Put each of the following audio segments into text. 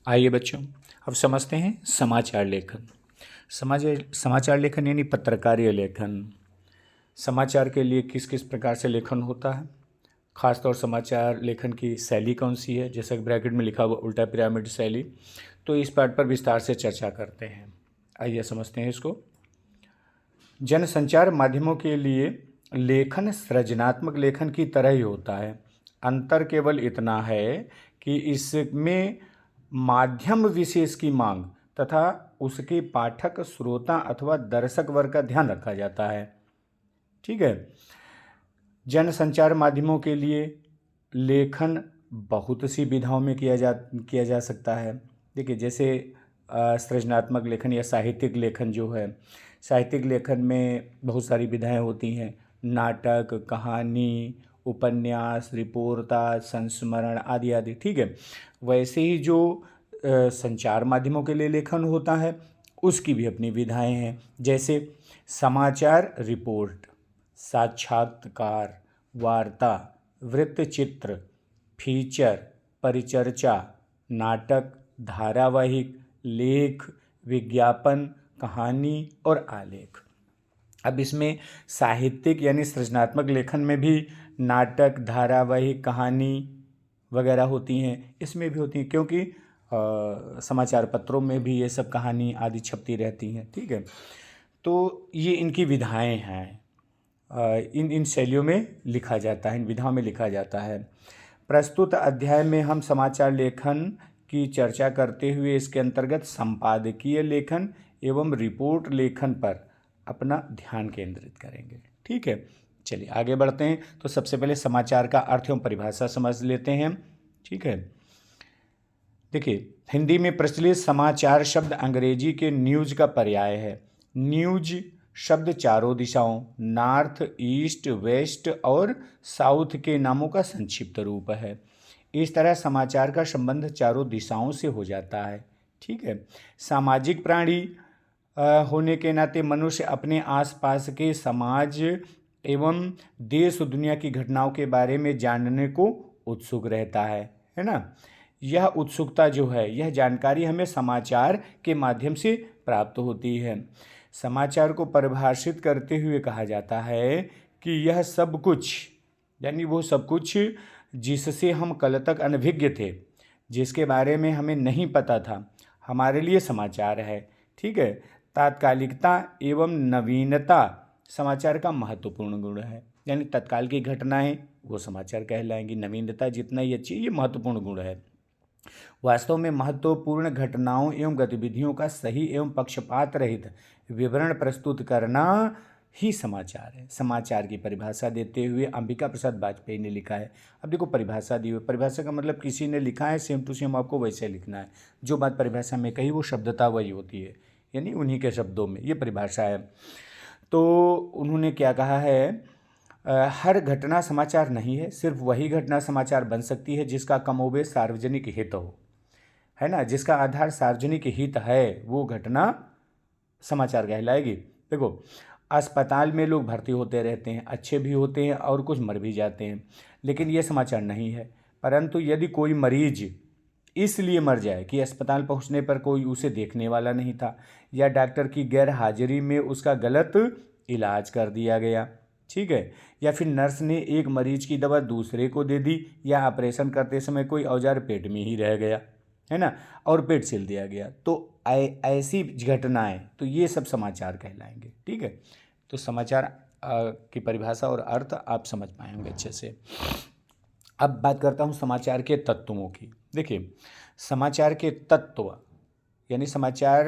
आइए बच्चों, अब समझते हैं समाचार लेखन। समाचार लेखन यानी पत्रकारीय लेखन। समाचार के लिए किस किस प्रकार से लेखन होता है, खासतौर समाचार लेखन की शैली कौन सी है, जैसे ब्रैकेट में लिखा हुआ उल्टा पिरामिड शैली। तो इस पाठ पर विस्तार से चर्चा करते हैं। आइए समझते हैं इसको। जनसंचार माध्यमों के लिए लेखन सृजनात्मक लेखन की तरह ही होता है। अंतर केवल इतना है कि इसमें माध्यम विशेष की मांग तथा उसके पाठक, श्रोता अथवा दर्शक वर्ग का ध्यान रखा जाता है। ठीक है। जनसंचार माध्यमों के लिए लेखन बहुत सी विधाओं में किया जा सकता है। देखिए, जैसे सृजनात्मक लेखन या साहित्यिक लेखन जो है, साहित्यिक लेखन में बहुत सारी विधाएं होती हैं। नाटक, कहानी, उपन्यास, रिपोर्टाज, संस्मरण आदि आदि। ठीक है। वैसे ही जो संचार माध्यमों के लिए लेखन होता है उसकी भी अपनी विधाएं हैं। जैसे समाचार रिपोर्ट, साक्षात्कार, वार्ता, वृत्तचित्र, फीचर, परिचर्चा, नाटक, धारावाहिक, लेख, विज्ञापन, कहानी और आलेख। अब इसमें साहित्यिक यानी सृजनात्मक लेखन में भी नाटक, धारावाहिक, कहानी वगैरह होती हैं, इसमें भी होती हैं, क्योंकि समाचार पत्रों में भी ये सब कहानी आदि छपती रहती हैं। ठीक है। तो ये इनकी विधाएं हैं। इन शैलियों में लिखा जाता है, इन विधाओं में लिखा जाता है। प्रस्तुत अध्याय में हम समाचार लेखन की चर्चा करते हुए इसके अंतर्गत संपादकीय लेखन एवं रिपोर्ट लेखन पर अपना ध्यान केंद्रित करेंगे। ठीक है। चलिए आगे बढ़ते हैं। तो सबसे पहले समाचार का अर्थ एवं परिभाषा समझ लेते हैं। ठीक है। देखिए, हिंदी में प्रचलित समाचार शब्द अंग्रेजी के न्यूज़ का पर्याय है। न्यूज़ शब्द चारों दिशाओं नॉर्थ, ईस्ट, वेस्ट और साउथ के नामों का संक्षिप्त रूप है। इस तरह समाचार का संबंध चारों दिशाओं से हो जाता है। ठीक है। सामाजिक प्राणी होने के नाते मनुष्य अपने आसपास के समाज एवं देश दुनिया की घटनाओं के बारे में जानने को उत्सुक रहता है ना। यह उत्सुकता जो है, यह जानकारी हमें समाचार के माध्यम से प्राप्त होती है। समाचार को परिभाषित करते हुए कहा जाता है कि यह सब कुछ, यानी वो सब कुछ जिससे हम कल तक अनभिज्ञ थे, जिसके बारे में हमें नहीं पता था, हमारे लिए समाचार है। ठीक है। तात्कालिकता एवं नवीनता समाचार का महत्वपूर्ण गुण है। यानी तत्काल की घटनाएं वो समाचार कहलाएंगी। नवीनता जितना ही अच्छी, ये महत्वपूर्ण गुण है। वास्तव में महत्वपूर्ण घटनाओं एवं गतिविधियों का सही एवं पक्षपात रहित विवरण प्रस्तुत करना ही समाचार है। समाचार की परिभाषा देते हुए अंबिका प्रसाद वाजपेयी ने लिखा है। अब देखो, परिभाषा दी हुई, परिभाषा का मतलब किसी ने लिखा है, सेम टू सेम आपको वैसे लिखना है। जो बात परिभाषा में कही वो शब्दता वही होती है, यानी उन्हीं के शब्दों में ये परिभाषा है। तो उन्होंने क्या कहा है, हर घटना समाचार नहीं है, सिर्फ वही घटना समाचार बन सकती है जिसका कमोबेश सार्वजनिक हित हो, है ना। जिसका आधार सार्वजनिक हित है वो घटना समाचार कहलाएगी। देखो, अस्पताल में लोग भर्ती होते रहते हैं, अच्छे भी होते हैं और कुछ मर भी जाते हैं, लेकिन ये समाचार नहीं है। परंतु यदि कोई मरीज इसलिए मर जाए कि अस्पताल पहुंचने पर कोई उसे देखने वाला नहीं था, या डॉक्टर की गैर हाजिरी में उसका गलत इलाज कर दिया गया, ठीक है, या फिर नर्स ने एक मरीज की दवा दूसरे को दे दी, या ऑपरेशन करते समय कोई औजार पेट में ही रह गया, है ना, और पेट सिल दिया गया, तो ऐसी घटनाएं, तो ये सब समाचार कहलाएंगे। ठीक है। तो समाचार की परिभाषा और अर्थ आप समझ पाएंगे अच्छे से। अब बात करता हूँ समाचार के तत्वों की। देखिए, समाचार के तत्व यानी समाचार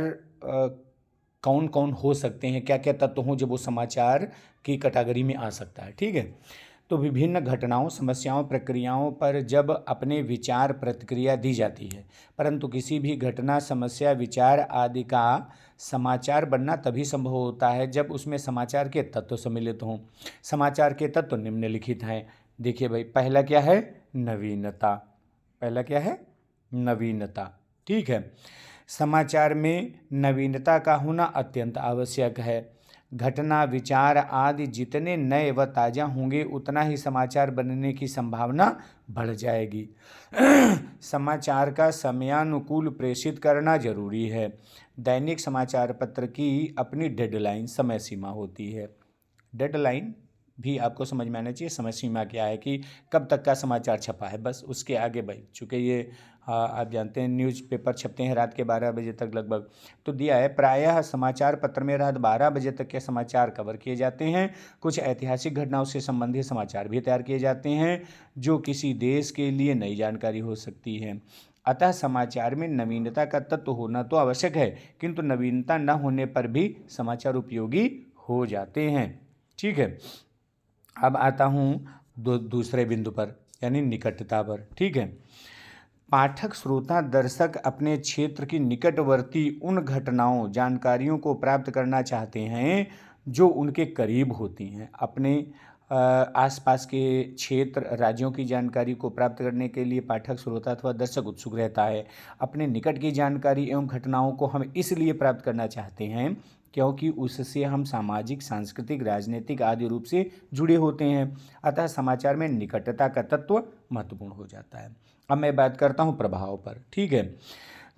कौन कौन हो सकते हैं, क्या क्या तत्व हों जब वो समाचार की कैटेगरी में आ सकता है। ठीक है। तो विभिन्न घटनाओं, समस्याओं, प्रक्रियाओं पर जब अपने विचार प्रतिक्रिया दी जाती है, परंतु किसी भी घटना, समस्या, विचार आदि का समाचार बनना तभी संभव होता है जब उसमें समाचार के तत्व सम्मिलित हों। समाचार के तत्व निम्नलिखित हैं। देखिए भाई, पहला क्या है, नवीनता। पहला क्या है, नवीनता। ठीक है। समाचार में नवीनता का होना अत्यंत आवश्यक है। घटना, विचार आदि जितने नए व ताज़ा होंगे उतना ही समाचार बनने की संभावना बढ़ जाएगी। समाचार का समयानुकूल प्रेषित करना जरूरी है। दैनिक समाचार पत्र की अपनी डेडलाइन, समय सीमा होती है। डेडलाइन भी आपको समझ में आना चाहिए, समय सीमा क्या है कि कब तक का समाचार छपा है, बस उसके आगे भाई चूँकि ये आप जानते हैं न्यूज़पेपर छपते हैं रात के 12 बजे तक लगभग, तो दिया है प्रायः समाचार पत्र में रात 12 बजे तक के समाचार कवर किए जाते हैं। कुछ ऐतिहासिक घटनाओं से संबंधित समाचार भी तैयार किए जाते हैं जो किसी देश के लिए नई जानकारी हो सकती है। अतः समाचार में नवीनता का तत्व होना तो आवश्यक है, किंतु नवीनता न होने पर भी समाचार उपयोगी हो जाते हैं। ठीक है, अब आता हूँ दूसरे बिंदु पर, यानी निकटता पर। ठीक है, पाठक, श्रोता, दर्शक अपने क्षेत्र की निकटवर्ती उन घटनाओं, जानकारियों को प्राप्त करना चाहते हैं जो उनके करीब होती हैं। अपने आसपास के क्षेत्र, राज्यों की जानकारी को प्राप्त करने के लिए पाठक, श्रोता अथवा दर्शक उत्सुक रहता है। अपने निकट की जानकारी एवं घटनाओं को हम इसलिए प्राप्त करना चाहते हैं क्योंकि उससे हम सामाजिक, सांस्कृतिक, राजनीतिक आदि रूप से जुड़े होते हैं। अतः समाचार में निकटता का तत्व महत्वपूर्ण हो जाता है। अब मैं बात करता हूँ प्रभाव पर। ठीक है,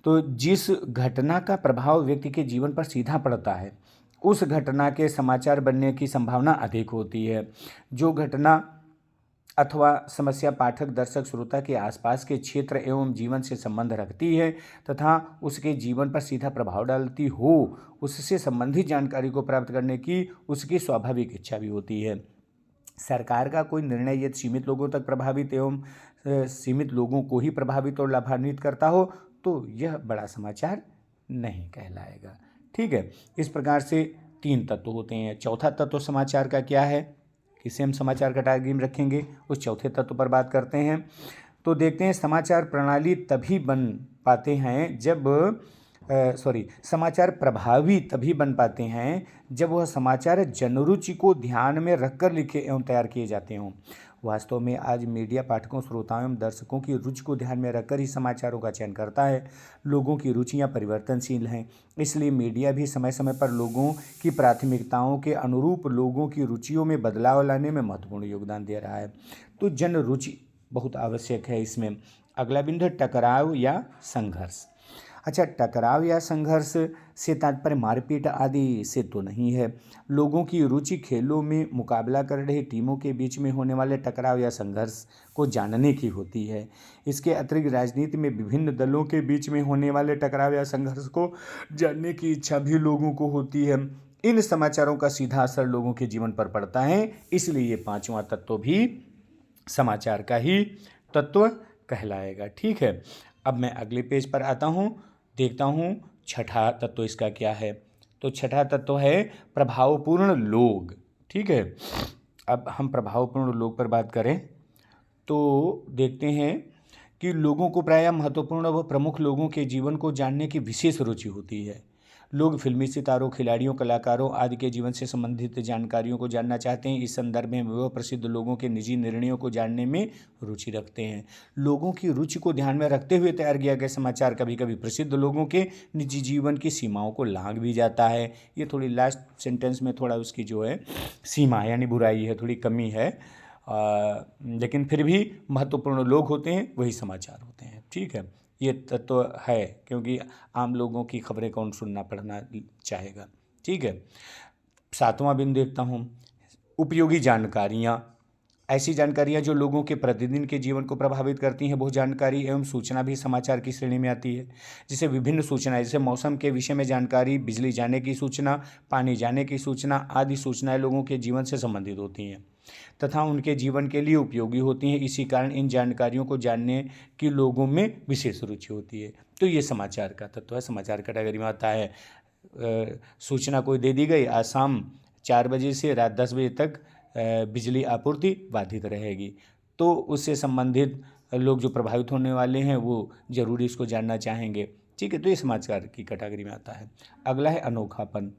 तो जिस घटना का प्रभाव व्यक्ति के जीवन पर सीधा पड़ता है उस घटना के समाचार बनने की संभावना अधिक होती है। जो घटना अथवा समस्या पाठक, दर्शक, श्रोता के आसपास के क्षेत्र एवं जीवन से संबंध रखती है तथा उसके जीवन पर सीधा प्रभाव डालती हो, उससे संबंधित जानकारी को प्राप्त करने की उसकी स्वाभाविक इच्छा भी होती है। सरकार का कोई निर्णय यदि सीमित लोगों तक प्रभावित एवं सीमित लोगों को ही प्रभावित और लाभान्वित करता हो तो यह बड़ा समाचार नहीं कहलाएगा। ठीक है, इस प्रकार से 3 तत्व होते हैं। चौथा तत्व समाचार का क्या है, किसे हम समाचार कैटेगरी में रखेंगे, उस चौथे तत्व पर बात करते हैं। तो देखते हैं, समाचार प्रणाली तभी बन पाते हैं जब समाचार प्रभावी तभी बन पाते हैं जब वह समाचार जनरुचि को ध्यान में रखकर लिखे एवं तैयार किए जाते हों। वास्तव में आज मीडिया पाठकों, श्रोताओं एवं दर्शकों की रुचि को ध्यान में रखकर ही समाचारों का चयन करता है। लोगों की रुचियां परिवर्तनशील हैं, इसलिए मीडिया भी समय समय पर लोगों की प्राथमिकताओं के अनुरूप लोगों की रुचियों में बदलाव लाने में महत्वपूर्ण योगदान दे रहा है। तो जन रुचि बहुत आवश्यक है इसमें। अगला बिंदु है टकराव या संघर्ष। अच्छा, टकराव या संघर्ष से तात्पर्य मारपीट आदि से तो नहीं है। लोगों की रुचि खेलों में मुकाबला कर रही टीमों के बीच में होने वाले टकराव या संघर्ष को जानने की होती है। इसके अतिरिक्त राजनीति में विभिन्न दलों के बीच में होने वाले टकराव या संघर्ष को जानने की इच्छा भी लोगों को होती है। इन समाचारों का सीधा असर लोगों के जीवन पर पड़ता है, इसलिए ये 5वां तत्व भी समाचार का ही तत्व कहलाएगा। ठीक है, अब मैं अगले पेज पर आता हूँ, देखता हूँ छठा तत्व इसका क्या है। तो छठा तत्व है प्रभावपूर्ण लोग। ठीक है, अब हम प्रभावपूर्ण लोग पर बात करें तो देखते हैं कि लोगों को प्रायः महत्वपूर्ण व प्रमुख लोगों के जीवन को जानने की विशेष रुचि होती है। लोग फिल्मी सितारों, खिलाड़ियों, कलाकारों आदि के जीवन से संबंधित जानकारियों को जानना चाहते हैं। इस संदर्भ में वह प्रसिद्ध लोगों के निजी निर्णयों को जानने में रुचि रखते हैं। लोगों की रुचि को ध्यान में रखते हुए तैयार किया गया समाचार कभी कभी प्रसिद्ध लोगों के निजी जीवन की सीमाओं को लांघ भी जाता है। ये थोड़ी लास्ट सेंटेंस में थोड़ा उसकी जो है सीमा यानी बुराई है, थोड़ी कमी है, लेकिन फिर भी महत्वपूर्ण लोग होते हैं वही समाचार होते हैं। ठीक है, ये तत्व है क्योंकि आम लोगों की खबरें कौन सुनना पढ़ना चाहेगा। ठीक है, 7वां बिंदु देखता हूँ, उपयोगी जानकारियाँ। ऐसी जानकारियाँ जो लोगों के प्रतिदिन के जीवन को प्रभावित करती हैं, वो जानकारी एवं सूचना भी समाचार की श्रेणी में आती है। जिसे विभिन्न सूचनाएं, जैसे मौसम के विषय में जानकारी, बिजली जाने की सूचना, पानी जाने की सूचना आदि सूचनाएं लोगों के जीवन से संबंधित होती हैं तथा उनके जीवन के लिए उपयोगी होती हैं। इसी कारण इन जानकारियों को जानने की लोगों में विशेष रुचि होती है। तो ये समाचार का तत्व है, समाचार कैटेगरी में आता है। सूचना कोई दे दी गई, आज शाम 4 बजे से रात 10 बजे तक बिजली आपूर्ति बाधित रहेगी, तो उससे संबंधित लोग जो प्रभावित होने वाले हैं वो जरूरी इसको जानना चाहेंगे। ठीक है, तो ये समाचार की कैटेगरी में आता है। अगला है अनोखापन।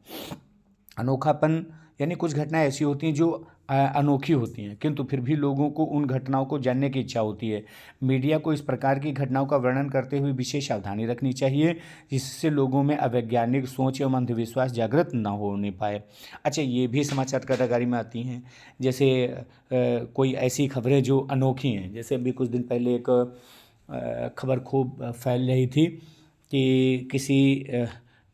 अनोखापन यानी कुछ घटनाएं ऐसी होती हैं जो अनोखी होती हैं, किंतु फिर भी लोगों को उन घटनाओं को जानने की इच्छा होती है। मीडिया को इस प्रकार की घटनाओं का वर्णन करते हुए विशेष सावधानी रखनी चाहिए, जिससे लोगों में अवैज्ञानिक सोच एवं अंधविश्वास जागृत न होने पाए। अच्छा, ये भी समाचार कैटेगरी में आती हैं, जैसे कोई ऐसी खबरें जो अनोखी हैं। जैसे अभी कुछ दिन पहले एक खबर खूब फैल रही थी कि किसी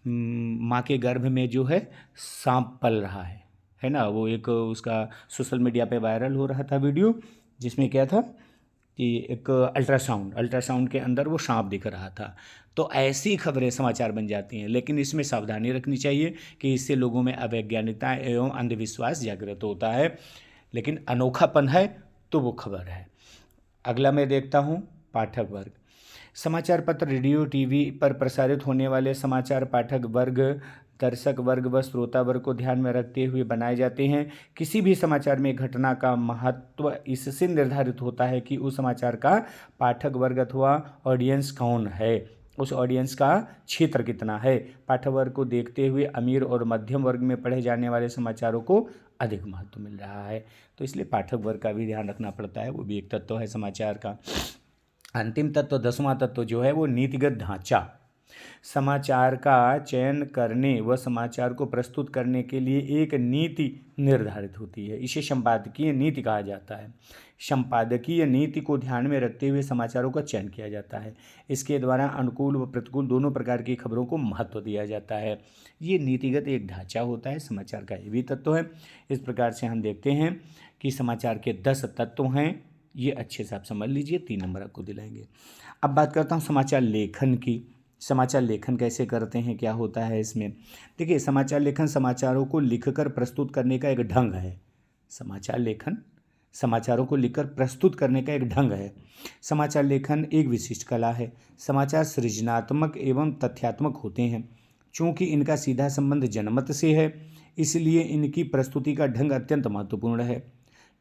माँ के गर्भ में जो है सांप पल रहा है ना। वो एक उसका सोशल मीडिया पे वायरल हो रहा था वीडियो, जिसमें क्या था कि एक अल्ट्रासाउंड के अंदर वो सांप दिख रहा था। तो ऐसी खबरें समाचार बन जाती हैं, लेकिन इसमें सावधानी रखनी चाहिए कि इससे लोगों में अवैज्ञानिकता एवं अंधविश्वास जागृत होता है, लेकिन अनोखापन है तो वो खबर है। अगला मैं देखता हूँ पाठक वर्ग। समाचार पत्र, रेडियो, टीवी पर प्रसारित होने वाले समाचार पाठक वर्ग, दर्शक वर्ग व श्रोता वर्ग को ध्यान में रखते हुए बनाए जाते हैं। किसी भी समाचार में घटना का महत्व इससे निर्धारित होता है कि उस समाचार का पाठक वर्ग अथवा ऑडियंस कौन है, उस ऑडियंस का क्षेत्र कितना है। पाठक वर्ग को देखते हुए अमीर और मध्यम वर्ग में पढ़े जाने वाले समाचारों को अधिक महत्व मिल रहा है। तो इसलिए पाठक वर्ग का भी ध्यान रखना पड़ता है, वो भी एक तत्व है समाचार का। अंतिम तत्व, 10वां तत्व जो है वो नीतिगत ढांचा। समाचार का चयन करने व समाचार को प्रस्तुत करने के लिए एक नीति निर्धारित होती है, इसे संपादकीय नीति कहा जाता है। संपादकीय नीति को ध्यान में रखते हुए समाचारों का चयन किया जाता है। इसके द्वारा अनुकूल व प्रतिकूल दोनों प्रकार की खबरों को महत्व दिया जाता है। ये नीतिगत एक ढांचा होता है समाचार का, ये भी तत्व है। इस प्रकार से हम देखते हैं कि समाचार के 10 तत्व हैं, ये अच्छे से आप समझ लीजिए, 3 नंबर आपको दिलाएंगे। अब बात करता हूँ समाचार लेखन की। समाचार लेखन कैसे करते हैं, क्या होता है इसमें। देखिए, समाचार लेखन समाचारों को लिखकर प्रस्तुत करने का एक ढंग है। समाचार लेखन समाचारों को लिखकर प्रस्तुत करने का एक ढंग है। समाचार लेखन एक विशिष्ट कला है। समाचार सृजनात्मक एवं तथ्यात्मक होते हैं। चूँकि इनका सीधा संबंध जनमत से है, इसलिए इनकी प्रस्तुति का ढंग अत्यंत महत्वपूर्ण है।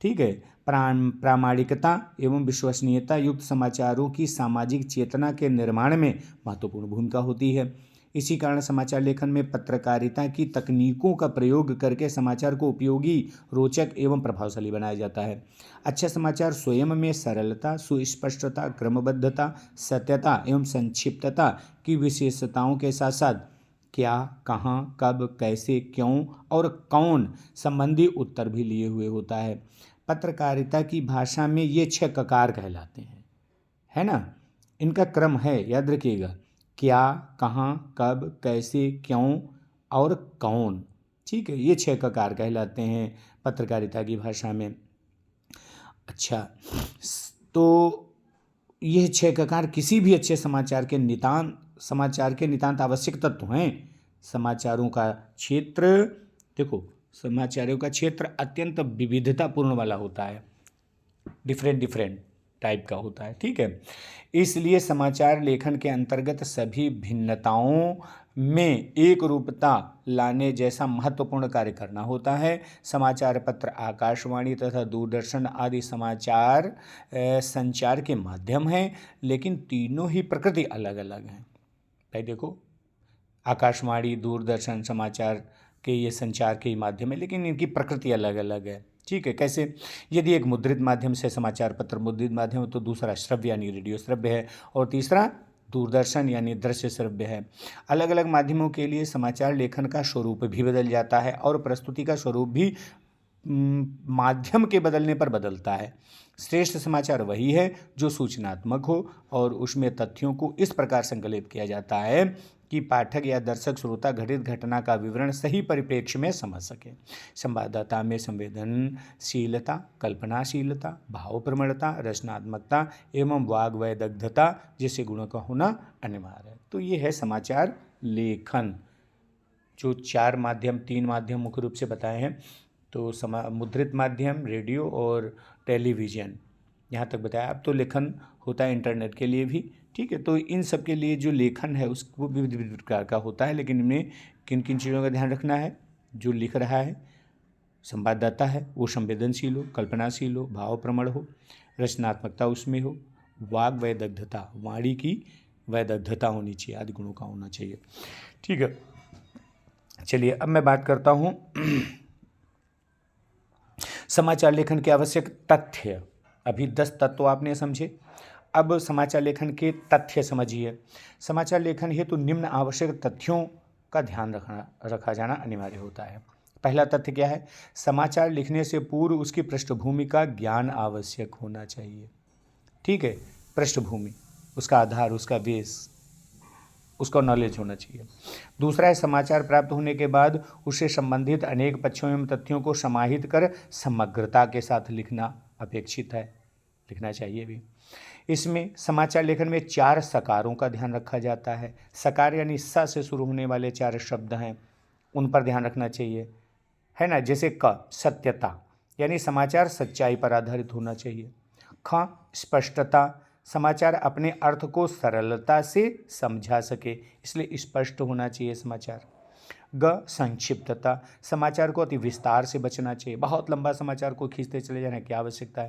ठीक है। प्रामाणिकता एवं विश्वसनीयता युक्त समाचारों की सामाजिक चेतना के निर्माण में महत्वपूर्ण भूमिका होती है। इसी कारण समाचार लेखन में पत्रकारिता की तकनीकों का प्रयोग करके समाचार को उपयोगी, रोचक एवं प्रभावशाली बनाया जाता है। अच्छा समाचार स्वयं में सरलता, सुस्पष्टता, क्रमबद्धता, सत्यता एवं संक्षिप्तता की विशेषताओं के साथ साथ क्या, कहाँ, कब, कैसे, क्यों और कौन संबंधी उत्तर भी लिए हुए होता है। पत्रकारिता की भाषा में ये 6 ककार कहलाते हैं, है ना। इनका क्रम है, याद रखिएगा, क्या, कहाँ, कब, कैसे, क्यों और कौन। ठीक है, ये 6 ककार कहलाते हैं पत्रकारिता की भाषा में। अच्छा, तो ये 6 ककार किसी भी अच्छे समाचार के नितांत आवश्यक तत्व हैं। समाचारों का क्षेत्र, देखो, समाचारों का क्षेत्र अत्यंत विविधतापूर्ण वाला होता है, डिफरेंट टाइप का होता है। ठीक है, इसलिए समाचार लेखन के अंतर्गत सभी भिन्नताओं में एक रूपता लाने जैसा महत्वपूर्ण कार्य करना होता है। समाचार पत्र, आकाशवाणी तथा दूरदर्शन आदि समाचार संचार के माध्यम हैं, लेकिन तीनों ही प्रकृति अलग अलग हैं। भाई देखो, आकाशवाणी, दूरदर्शन, समाचार के ये संचार के ही माध्यम है, लेकिन इनकी प्रकृति अलग अलग है। ठीक है, कैसे? यदि एक मुद्रित माध्यम से समाचार पत्र मुद्रित माध्यम है, तो दूसरा श्रव्य यानी रेडियो श्रव्य है, और तीसरा दूरदर्शन यानी दृश्य श्रव्य है। अलग अलग माध्यमों के लिए समाचार लेखन का स्वरूप भी बदल जाता है और प्रस्तुति का स्वरूप भी माध्यम के बदलने पर बदलता है। श्रेष्ठ समाचार वही है जो सूचनात्मक हो और उसमें तथ्यों को इस प्रकार संकलित किया जाता है कि पाठक या दर्शक श्रोता घटित घटना का विवरण सही परिप्रेक्ष्य में समझ सके। संवाददाता में संवेदनशीलता, कल्पनाशीलता, भावप्रवणता, रचनात्मकता एवं वाग्वैदग्ध्यता जैसे गुणों का होना अनिवार्य है। तो ये है समाचार लेखन, जो 3 माध्यम मुख्य रूप से बताए हैं। तो मुद्रित माध्यम, रेडियो और टेलीविज़न, यहाँ तक बताया। अब तो लेखन होता है इंटरनेट के लिए भी। ठीक है, तो इन सब के लिए जो लेखन है वो विविध विविध प्रकार का होता है, लेकिन इनमें किन किन चीज़ों का ध्यान रखना है। जो लिख रहा है, संवाददाता है, वो संवेदनशील हो, कल्पनाशील हो, भावप्रवण हो, रचनात्मकता उसमें हो, वाग वैदग्ध्यता, वाणी की वैदग्ध्यता होनी चाहिए, आदि गुणों का होना चाहिए। ठीक है, चलिए अब मैं बात करता हूँ समाचार लेखन के आवश्यक तथ्य, अभी 10 तत्व आपने समझे। अब समाचार लेखन के तथ्य समझिए। समाचार लेखन हेतु निम्न आवश्यक तथ्यों का ध्यान रखा जाना अनिवार्य होता है। पहला तथ्य क्या है? समाचार लिखने से पूर्व उसकी पृष्ठभूमि का ज्ञान आवश्यक होना चाहिए। ठीक है, पृष्ठभूमि, उसका आधार, उसका बेस, उसका नॉलेज होना चाहिए। दूसरा है, समाचार प्राप्त होने के बाद उससे संबंधित अनेक पक्षों एवं तथ्यों को समाहित कर समग्रता के साथ लिखना अपेक्षित है, लिखना चाहिए भी। इसमें समाचार लेखन में 4 सकारों का ध्यान रखा जाता है। सकार यानी स से शुरू होने वाले 4 शब्द हैं, उन पर ध्यान रखना चाहिए, है ना। जैसे क, सत्यता, यानी समाचार सच्चाई पर आधारित होना चाहिए। ख, स्पष्टता, समाचार अपने अर्थ को सरलता से समझा सके, इसलिए स्पष्ट होना चाहिए समाचार। ग, संक्षिप्तता, समाचार को अति विस्तार से बचना चाहिए, बहुत लंबा समाचार को खींचते चले जाने की आवश्यकता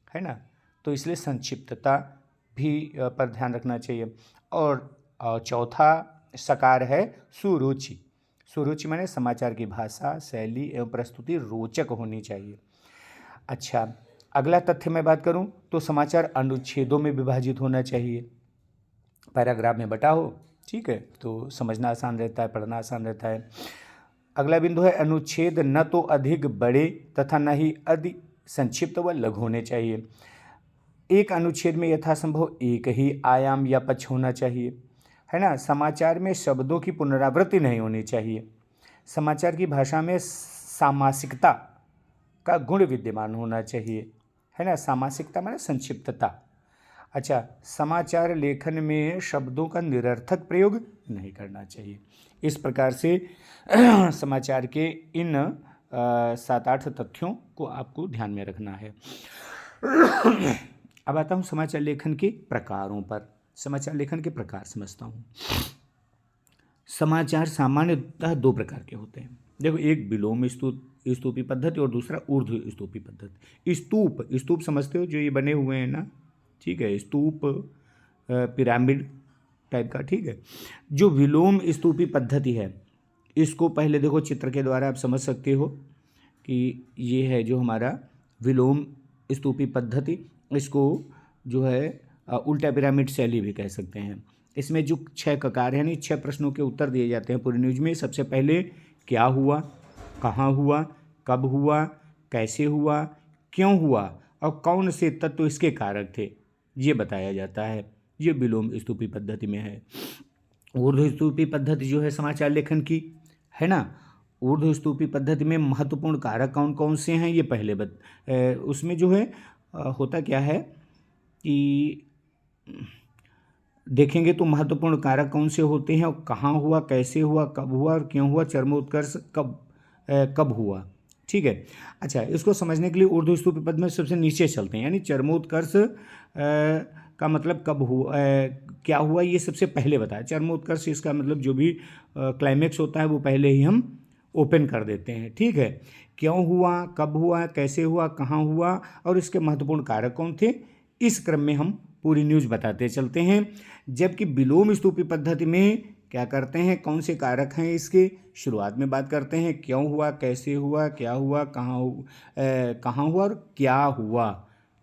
है ना, तो इसलिए संक्षिप्तता भी पर ध्यान रखना चाहिए। और चौथा सकार है सुरुचि। सुरुचि माने समाचार की भाषा, शैली एवं प्रस्तुति रोचक होनी चाहिए। अच्छा, अगला तथ्य मैं बात करूं तो समाचार अनुच्छेदों में विभाजित होना चाहिए, पैराग्राफ में बटा हो, ठीक है, तो समझना आसान रहता है, पढ़ना आसान रहता है। अगला बिंदु है, अनुच्छेद न तो अधिक बड़े तथा न ही अति संक्षिप्त व लघु होने चाहिए। एक अनुच्छेद में यथासंभव एक ही आयाम या पक्ष होना चाहिए, है ना। समाचार में शब्दों की पुनरावृत्ति नहीं होनी चाहिए। समाचार की भाषा में सामासिकता का गुण विद्यमान होना चाहिए, है ना। सामासिकता माने संक्षिप्तता। अच्छा, समाचार लेखन में शब्दों का निरर्थक प्रयोग नहीं करना चाहिए। इस प्रकार से समाचार के इन 7-8 तथ्यों को आपको ध्यान में रखना है। अब आता हूँ समाचार लेखन के प्रकारों पर। समाचार लेखन के प्रकार समझता हूँ। समाचार सामान्यतः 2 प्रकार के होते हैं। देखो, एक विलोम स्तूपी पद्धति और दूसरा ऊर्ध्व स्तूपी पद्धति। स्तूप समझते हो, जो ये बने हुए हैं ना, ठीक है, स्तूप पिरामिड टाइप का, ठीक है। जो विलोम स्तूपी पद्धति है, इसको पहले देखो चित्र के द्वारा आप समझ सकते हो कि ये है जो हमारा विलोम स्तूपी पद्धति। इसको जो है उल्टा पिरामिड शैली भी कह सकते हैं। इसमें जो 6 ककार यानी 6 प्रश्नों के उत्तर दिए जाते हैं पूरी न्यूज में। सबसे पहले क्या हुआ, कहाँ हुआ, कब हुआ, कैसे हुआ, क्यों हुआ और कौन से तत्व इसके कारक थे, ये बताया जाता है। ये विलोम स्तूपी पद्धति में है। ऊर्ध्व स्तूपी पद्धति जो है समाचार लेखन की, है ना, ऊर्ध्व स्तूपी पद्धति में महत्वपूर्ण कारक कौन कौन से हैं ये पहले उसमें जो है होता क्या है कि देखेंगे तो महत्वपूर्ण कारक कौन से होते हैं और कहाँ हुआ, कैसे हुआ, कब हुआ और क्यों हुआ, चरमोत्कर्ष कब हुआ, ठीक है। अच्छा, इसको समझने के लिए ऊर्ध्व स्तूपी पद में सबसे नीचे चलते हैं, यानी चरमोत्कर्ष का मतलब कब हुआ, क्या हुआ, ये सबसे पहले बताया। चरमोत्कर्ष इसका मतलब जो भी क्लाइमेक्स होता है वो पहले ही हम ओपन कर देते हैं, ठीक है। क्यों हुआ, कब हुआ, कैसे हुआ, कहाँ हुआ और इसके महत्वपूर्ण कारक कौन थे, इस क्रम में हम पूरी न्यूज़ बताते चलते हैं। जबकि विलोम स्तूपी पद्धति में क्या करते हैं, कौन से कारक हैं इसके, शुरुआत में बात करते हैं क्यों हुआ, कैसे हुआ, क्या हुआ, कहाँ हुआ और क्या हुआ,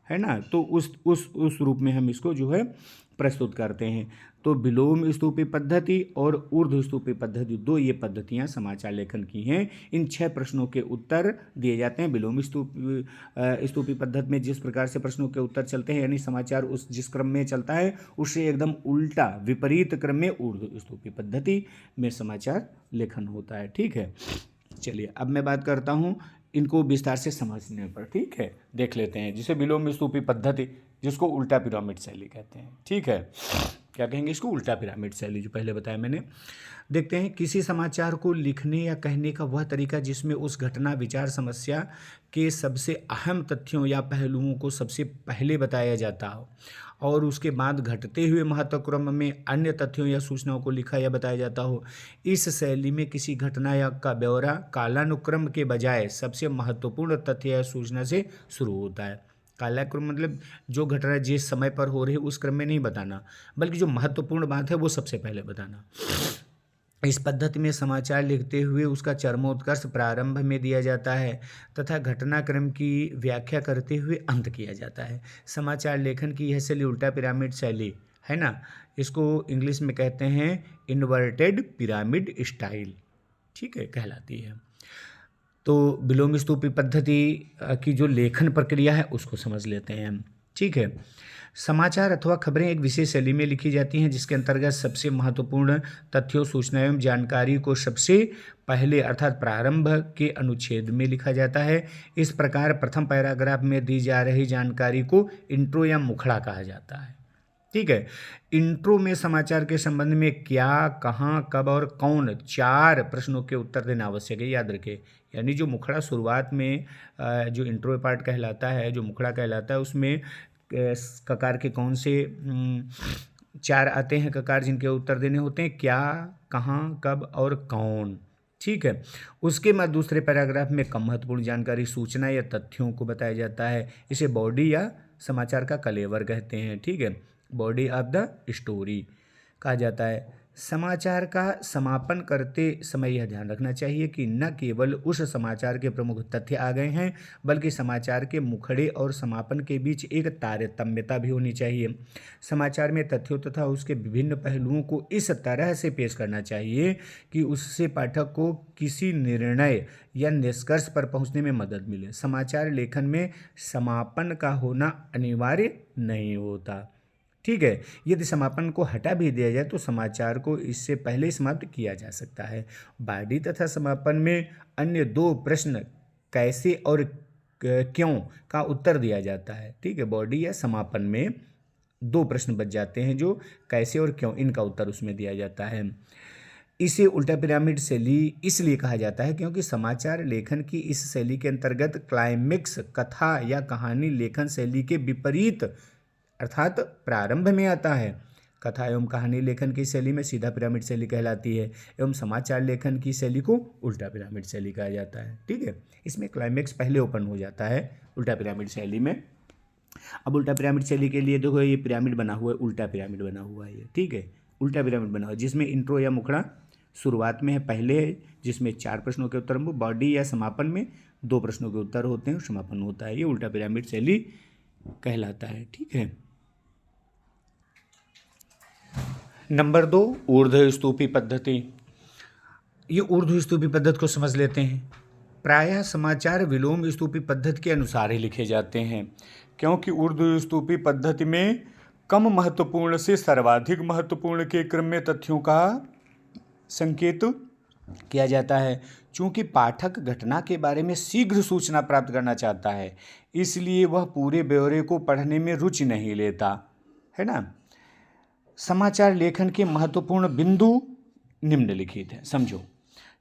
है ना। तो उस रूप में हम इसको जो है प्रस्तुत करते हैं। तो विलोम स्तूपी पद्धति और ऊर्ध्व स्तूपी पद्धति, 2 ये पद्धतियाँ समाचार लेखन की हैं। इन 6 प्रश्नों के उत्तर दिए जाते हैं। विलोम स्तूपी पद्धति में जिस प्रकार से प्रश्नों के उत्तर चलते हैं, यानी समाचार उस जिस क्रम में चलता है उससे एकदम उल्टा विपरीत क्रम में ऊर्ध्व स्तूपी पद्धति में समाचार लेखन होता है, ठीक है। चलिए, अब मैं बात करता हूँ इनको विस्तार से समझने पर, ठीक है। देख लेते हैं, जिसे विलोम स्तूपी पद्धति, जिसको उल्टा पिरामिड शैली कहते हैं, ठीक है। क्या कहेंगे इसको, उल्टा पिरामिड शैली, जो पहले बताया मैंने। देखते हैं, किसी समाचार को लिखने या कहने का वह तरीका जिसमें उस घटना, विचार, समस्या के सबसे अहम तथ्यों या पहलुओं को सबसे पहले बताया जाता हो और उसके बाद घटते हुए महत्वक्रम में अन्य तथ्यों या सूचनाओं को लिखा या बताया जाता हो। इस शैली में किसी घटना या का ब्यौरा कालानुक्रम के बजाय सबसे महत्वपूर्ण तथ्य या सूचना से शुरू होता है। कालानुक्रम मतलब जो घटना जिस समय पर हो रही है उस क्रम में नहीं बताना, बल्कि जो महत्वपूर्ण बात है वो सबसे पहले बताना। इस पद्धति में समाचार लिखते हुए उसका चरमोत्कर्ष प्रारंभ में दिया जाता है तथा घटनाक्रम की व्याख्या करते हुए अंत किया जाता है। समाचार लेखन की यह शैली उल्टा पिरामिड शैली है ना, इसको इंग्लिश में कहते हैं इन्वर्टेड पिरामिड स्टाइल, ठीक है, कहलाती है। तो विलोम स्तूपी पद्धति की जो लेखन प्रक्रिया है उसको समझ लेते हैं हम, ठीक है। समाचार अथवा खबरें एक विशेष शैली में लिखी जाती हैं जिसके अंतर्गत सबसे महत्वपूर्ण तथ्यों, सूचना एवं जानकारी को सबसे पहले अर्थात प्रारंभ के अनुच्छेद में लिखा जाता है। इस प्रकार प्रथम पैराग्राफ में दी जा रही जानकारी को इंट्रो या मुखड़ा कहा जाता है, ठीक है। इंट्रो में समाचार के संबंध में क्या, कहाँ, कब और कौन 4 प्रश्नों के उत्तर देना आवश्यक है, याद रखें। यानी जो मुखड़ा शुरुआत में जो इंट्रो पार्ट कहलाता है, जो मुखड़ा कहलाता है, उसमें ककार के कौन से 4 आते हैं ककार जिनके उत्तर देने होते हैं, क्या, कहाँ, कब और कौन, ठीक है। उसके बाद दूसरे पैराग्राफ में कम महत्वपूर्ण जानकारी, सूचना या तथ्यों को बताया जाता है। इसे बॉडी या समाचार का कलेवर कहते हैं, ठीक है, बॉडी ऑफ द स्टोरी कहा जाता है। समाचार का समापन करते समय यह ध्यान रखना चाहिए कि न केवल उस समाचार के प्रमुख तथ्य आ गए हैं बल्कि समाचार के मुखड़े और समापन के बीच एक तारतम्यता भी होनी चाहिए। समाचार में तथ्यों तथा उसके विभिन्न पहलुओं को इस तरह से पेश करना चाहिए कि उससे पाठक को किसी निर्णय या निष्कर्ष पर पहुंचने में मदद मिले। समाचार लेखन में समापन का होना अनिवार्य नहीं होता, ठीक है। यदि समापन को हटा भी दिया जाए तो समाचार को इससे पहले समाप्त किया जा सकता है। बॉडी तथा समापन में अन्य 2 प्रश्न कैसे और क्यों का उत्तर दिया जाता है, ठीक है। बॉडी या समापन में 2 प्रश्न बच जाते हैं जो कैसे और क्यों, इनका उत्तर उसमें दिया जाता है। इसे उल्टा पिरामिड शैली इसलिए कहा जाता है क्योंकि समाचार लेखन की इस शैली के अंतर्गत क्लाइमेक्स कथा या कहानी लेखन शैली के विपरीत अर्थात प्रारंभ में आता है। कथा एवं कहानी लेखन की शैली में सीधा पिरामिड शैली कहलाती है एवं समाचार लेखन की शैली को उल्टा पिरामिड शैली कहा जाता है, ठीक है। इसमें क्लाइमेक्स पहले ओपन हो जाता है उल्टा पिरामिड शैली में। अब उल्टा पिरामिड शैली के लिए देखो ये पिरामिड बना हुआ है, उल्टा पिरामिड बना हुआ है ये, ठीक है, उल्टा पिरामिड बना हुआ है जिसमें इंट्रो या मुखड़ा शुरुआत में है, पहले है, जिसमें 4 प्रश्नों के उत्तर, बॉडी या समापन में 2 प्रश्नों के उत्तर होते हैं और समापन होता है। ये उल्टा पिरामिड शैली कहलाता है, ठीक है। नंबर 2 ऊर्ध्व स्तूपी पद्धति। ये ऊर्ध्व स्तूपी पद्धति को समझ लेते हैं। प्रायः समाचार विलोम स्तूपी पद्धति के अनुसार ही लिखे जाते हैं क्योंकि ऊर्ध्व स्तूपी पद्धति में कम महत्वपूर्ण से सर्वाधिक महत्वपूर्ण के क्रम में तथ्यों का संकेत किया जाता है। चूँकि पाठक घटना के बारे में शीघ्र सूचना प्राप्त करना चाहता है इसलिए वह पूरे ब्यौरे को पढ़ने में रुचि नहीं लेता, है ना। समाचार लेखन के महत्वपूर्ण बिंदु निम्नलिखित है, समझो।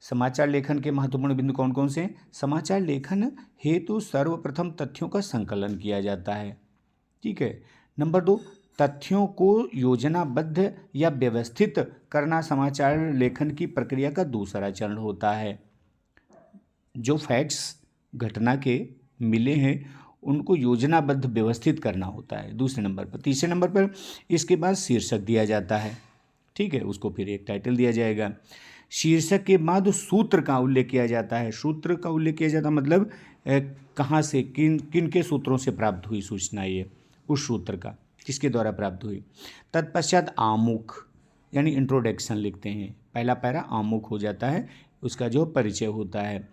समाचार लेखन के महत्वपूर्ण बिंदु कौन कौन से? समाचार लेखन हेतु सर्वप्रथम तथ्यों का संकलन किया जाता है, ठीक है। नंबर 2 तथ्यों को योजनाबद्ध या व्यवस्थित करना समाचार लेखन की प्रक्रिया का दूसरा चरण होता है। जो फैक्ट्स घटना के मिले हैं उनको योजनाबद्ध व्यवस्थित करना होता है दूसरे नंबर पर। तीसरे नंबर पर इसके बाद शीर्षक दिया जाता है, ठीक है, उसको फिर एक टाइटल दिया जाएगा। शीर्षक के बाद सूत्र का उल्लेख किया जाता है। सूत्र का उल्लेख किया जाता मतलब कहाँ से किन के सूत्रों से प्राप्त हुई सूचना, ये उस सूत्र का किसके द्वारा प्राप्त हुई। तत्पश्चात आमुख यानी इंट्रोडक्शन लिखते हैं, पहला पैरा आमुख हो जाता है, उसका जो परिचय होता है।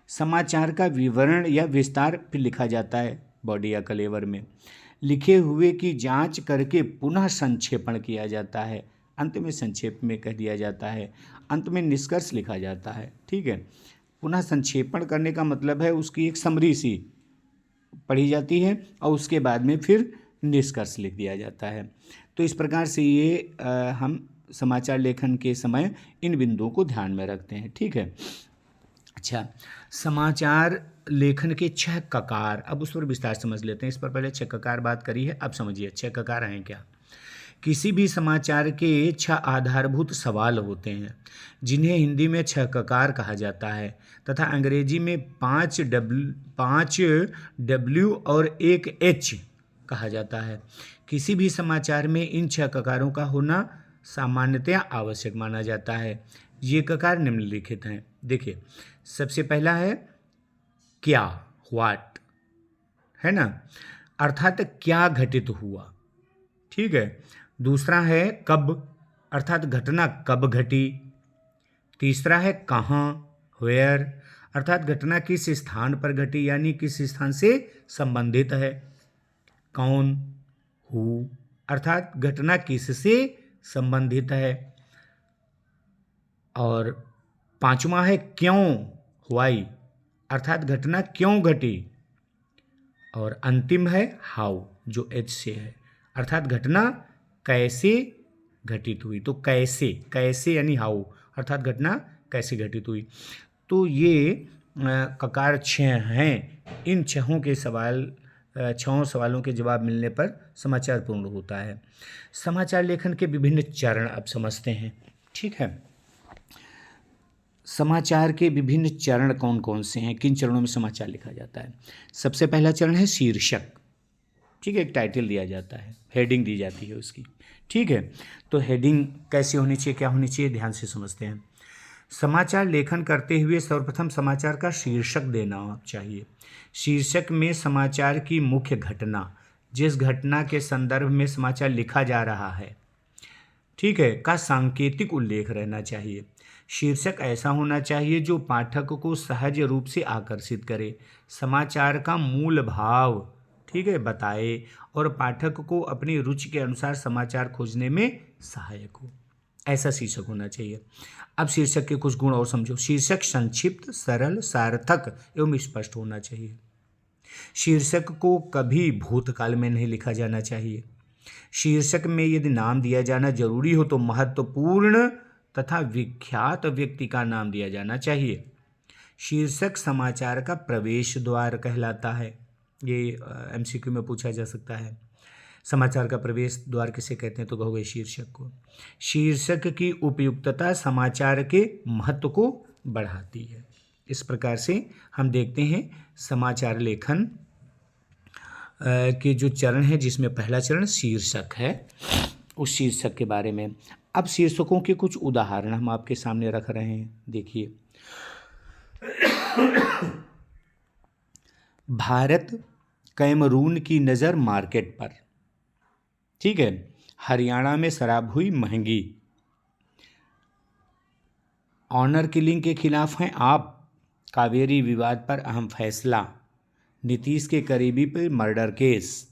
समाचार का विवरण या विस्तार फिर लिखा जाता है बॉडी या कलेवर में। लिखे हुए की जांच करके पुनः संक्षेपण किया जाता है, अंत में संक्षेप में कह दिया जाता है, अंत में निष्कर्ष लिखा जाता है, ठीक है। पुनः संक्षेपण करने का मतलब है उसकी एक समरी सी पढ़ी जाती है और उसके बाद में फिर निष्कर्ष लिख दिया जाता है। तो इस प्रकार से ये हम समाचार लेखन के समय इन बिंदुओं को ध्यान में रखते हैं, ठीक है। अच्छा, समाचार लेखन के 6 ककार, अब उस पर विस्तार समझ लेते हैं। इस पर पहले 6 ककार बात करी है, अब समझिए 6 ककार हैं क्या। किसी भी समाचार के 6 आधारभूत सवाल होते हैं जिन्हें हिंदी में 6 ककार कहा जाता है तथा अंग्रेजी में 5 W और 1 H कहा जाता है। किसी भी समाचार में इन 6 ककारों का होना सामान्यतया आवश्यक माना जाता है। ये ककार निम्नलिखित हैं। देखिए, सबसे पहला है क्या, व्हाट, है ना, अर्थात क्या घटित हुआ। ठीक है। दूसरा है कब, अर्थात घटना कब घटी। तीसरा है कहाँ, वेयर, अर्थात घटना किस स्थान पर घटी यानी किस स्थान से संबंधित है। कौन, हु, अर्थात घटना किससे संबंधित है। और पांचवा है क्यों, व्हाई, अर्थात घटना क्यों घटी। और अंतिम है हाउ, जो एच से है, अर्थात घटना कैसे घटित हुई। तो कैसे, कैसे यानी हाउ, अर्थात घटना कैसे घटित हुई। तो ये ककार 6 हैं। इन छहों के सवाल, छहों सवालों के जवाब मिलने पर समाचार पूर्ण होता है। समाचार लेखन के विभिन्न चरण अब समझते हैं। ठीक है। समाचार के विभिन्न चरण कौन कौन से हैं, किन चरणों में समाचार लिखा जाता है। सबसे पहला चरण है शीर्षक। ठीक है, एक टाइटल दिया जाता है, हेडिंग दी जाती है उसकी। ठीक है, तो हेडिंग कैसे होनी चाहिए, क्या होनी चाहिए, ध्यान से समझते हैं। समाचार लेखन करते हुए सर्वप्रथम समाचार का शीर्षक देना चाहिए। शीर्षक में समाचार की मुख्य घटना, जिस घटना के संदर्भ में समाचार लिखा जा रहा है, ठीक है, का सांकेतिक उल्लेख रहना चाहिए। शीर्षक ऐसा होना चाहिए जो पाठक को सहज रूप से आकर्षित करे, समाचार का मूल भाव, ठीक है, बताए और पाठक को अपनी रुचि के अनुसार समाचार खोजने में सहायक हो। ऐसा शीर्षक होना चाहिए। अब शीर्षक के कुछ गुण और समझो। शीर्षक संक्षिप्त, सरल, सार्थक एवं स्पष्ट होना चाहिए। शीर्षक को कभी भूतकाल में नहीं लिखा जाना चाहिए। शीर्षक में यदि नाम दिया जाना जरूरी हो तो महत्वपूर्ण तथा विख्यात व्यक्ति का नाम दिया जाना चाहिए। शीर्षक समाचार का प्रवेश द्वार कहलाता है। ये एमसीक्यू में पूछा जा सकता है। समाचार का प्रवेश द्वार किसे कहते हैं, तो कहोगे शीर्षक को। शीर्षक की उपयुक्तता समाचार के महत्व को बढ़ाती है। इस प्रकार से हम देखते हैं समाचार लेखन के जो चरण है, जिसमें पहला चरण शीर्षक है, उस शीर्षक के बारे में। अब शीर्षकों के कुछ उदाहरण हम आपके सामने रख रहे हैं। देखिए, भारत कैमरून की नज़र मार्केट पर। ठीक है। हरियाणा में शराब हुई महंगी। ऑनर किलिंग के खिलाफ हैं आप। कावेरी विवाद पर अहम फैसला। नीतीश के करीबी पर मर्डर केस।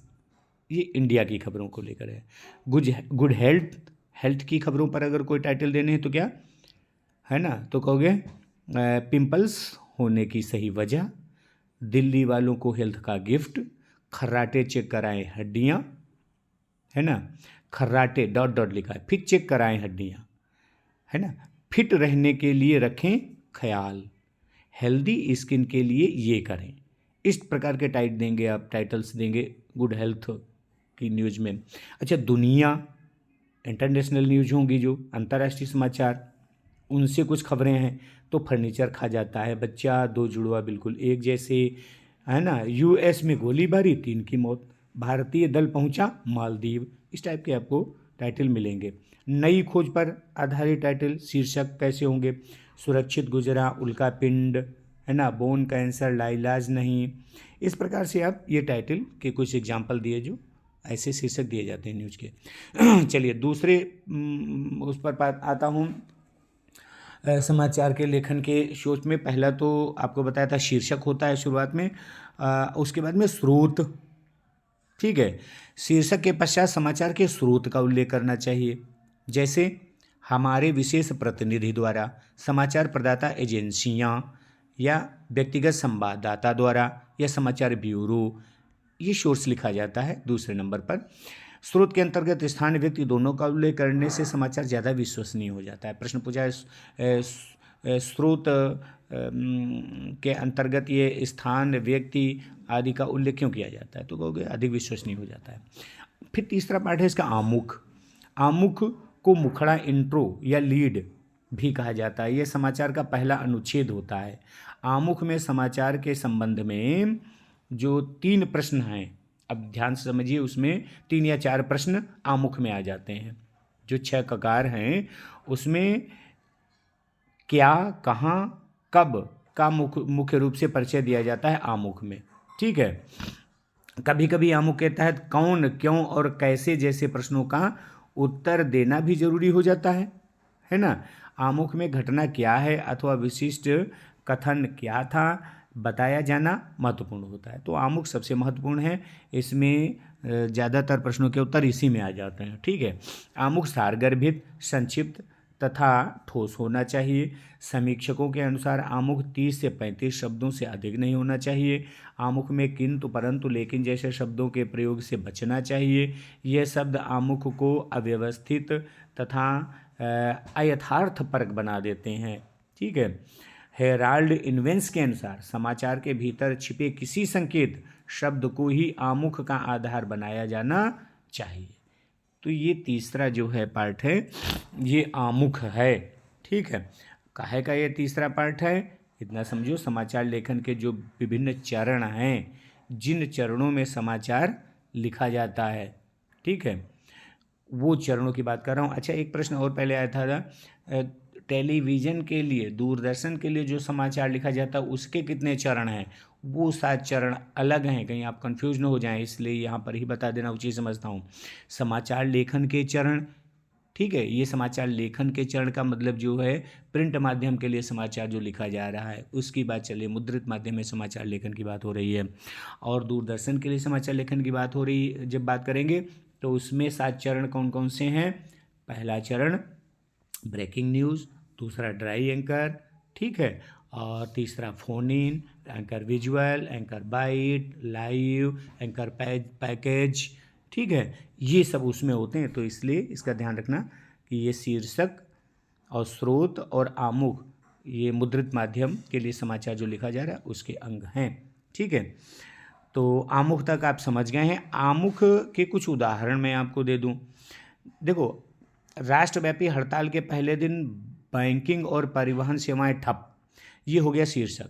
ये इंडिया की खबरों को लेकर है। गुड हेल्थ, हेल्थ की खबरों पर अगर कोई टाइटल देने हैं तो क्या है ना, तो कहोगे पिंपल्स होने की सही वजह, दिल्ली वालों को हेल्थ का गिफ्ट, खर्राटे चेक कराएं हड्डियाँ, है ना, खर्राटे डॉट डॉट लिखा है, फिर चेक कराएं हड्डियाँ, है ना, फिट रहने के लिए रखें ख्याल, हेल्दी स्किन के लिए ये करें। इस प्रकार के टाइटल्स देंगे गुड हेल्थ की न्यूज़ में। अच्छा, दुनिया, इंटरनेशनल न्यूज़ होंगी, जो अंतर्राष्ट्रीय समाचार, उनसे कुछ खबरें हैं। तो फर्नीचर खा जाता है बच्चा, 2 जुड़वा बिल्कुल एक जैसे, है ना, यूएस में गोलीबारी, 3 की मौत, भारतीय दल पहुंचा मालदीव। इस टाइप के आपको टाइटल मिलेंगे। नई खोज पर आधारित टाइटल शीर्षक कैसे होंगे, सुरक्षित गुजरा उल्का पिंड, है ना, बोन कैंसर लाइलाज नहीं। इस प्रकार से आप ये टाइटल के कुछ एग्जाम्पल दिए, जो ऐसे शीर्षक दिए जाते हैं न्यूज़ के। चलिए दूसरे उस पर आता हूँ। समाचार के लेखन के सोच में पहला तो आपको बताया था शीर्षक होता है शुरुआत में, उसके बाद में स्रोत। ठीक है, शीर्षक के पश्चात समाचार के स्रोत का उल्लेख करना चाहिए, जैसे हमारे विशेष प्रतिनिधि द्वारा, समाचार प्रदाता एजेंसियां या व्यक्तिगत संवाददाता द्वारा या समाचार ब्यूरो, ये सोर्स लिखा जाता है दूसरे नंबर पर। स्रोत के अंतर्गत स्थान, व्यक्ति दोनों का उल्लेख करने से समाचार ज़्यादा विश्वसनीय हो जाता है। प्रश्न पूछा है स्रोत के अंतर्गत ये स्थान, व्यक्ति आदि का उल्लेख क्यों किया जाता है, तो कहोगे अधिक विश्वसनीय हो जाता है। फिर तीसरा पार्ट है इसका आमुख। आमुख को मुखड़ा, इंट्रो या लीड भी कहा जाता है। यह समाचार का पहला अनुच्छेद होता है। आमुख में समाचार के संबंध में जो 3 प्रश्न हैं, अब ध्यान से समझिए, उसमें 3 या 4 प्रश्न आमुख में आ जाते हैं। जो 6 ककार हैं उसमें क्या, कहाँ, कब का मुख्य रूप से परिचय दिया जाता है आमुख में। ठीक है। कभी कभी आमुख के तहत कौन, क्यों और कैसे जैसे प्रश्नों का उत्तर देना भी जरूरी हो जाता है ना। आमुख में घटना क्या है अथवा विशिष्ट कथन क्या था बताया जाना महत्वपूर्ण होता है। तो आमुख सबसे महत्वपूर्ण है, इसमें ज़्यादातर प्रश्नों के उत्तर इसी में आ जाते हैं। ठीक है। आमुख सारगर्भित, संक्षिप्त तथा ठोस होना चाहिए। समीक्षकों के अनुसार आमुख 30 से 35 शब्दों से अधिक नहीं होना चाहिए। आमुख में किंतु, परंतु, लेकिन जैसे शब्दों के प्रयोग से बचना चाहिए। ये शब्द आमुख को अव्यवस्थित तथा अयथार्थपरक बना देते हैं। ठीक है। हेराल्ड इन्वेंस के अनुसार समाचार के भीतर छिपे किसी संकेत शब्द को ही आमुख का आधार बनाया जाना चाहिए। तो ये तीसरा जो है पार्ट है, ये आमुख है। ठीक है। काहे का ये तीसरा पार्ट है, इतना समझो। समाचार लेखन के जो विभिन्न चरण हैं, जिन चरणों में समाचार लिखा जाता है, ठीक है, वो चरणों की बात कर रहा हूँ। अच्छा, एक प्रश्न और पहले आया था, टेलीविज़न के लिए, दूरदर्शन के लिए जो समाचार लिखा जाता है उसके कितने चरण हैं। वो 7 चरण अलग हैं, कहीं आप कंफ्यूज न हो जाएं, इसलिए यहाँ पर ही बता देना उचित समझता हूँ। समाचार लेखन के चरण, ठीक है, ये समाचार लेखन के चरण का मतलब जो है प्रिंट माध्यम के लिए समाचार जो लिखा जा रहा है उसकी बात चलिए, मुद्रित माध्यम में समाचार लेखन की बात हो रही है। और दूरदर्शन के लिए समाचार लेखन की बात हो रही, जब बात करेंगे तो उसमें 7 चरण कौन कौन से हैं। पहला चरण ब्रेकिंग न्यूज़, दूसरा ड्राई एंकर, ठीक है, और तीसरा phone in, anchor visual, anchor byte, live, anchor package, ठीक है, ये सब उसमें होते हैं। तो इसलिए इसका ध्यान रखना कि ये शीर्षक और स्रोत और आमुख, ये मुद्रित माध्यम के लिए समाचार जो लिखा जा रहा है उसके अंग हैं। ठीक है। तो आमुख तक आप समझ गए हैं। आमुख के कुछ उदाहरण मैं आपको दे दूं। देखो, राष्ट्रव्यापी हड़ताल के पहले दिन बैंकिंग और परिवहन सेवाएं ठप, ये हो गया शीर्षक।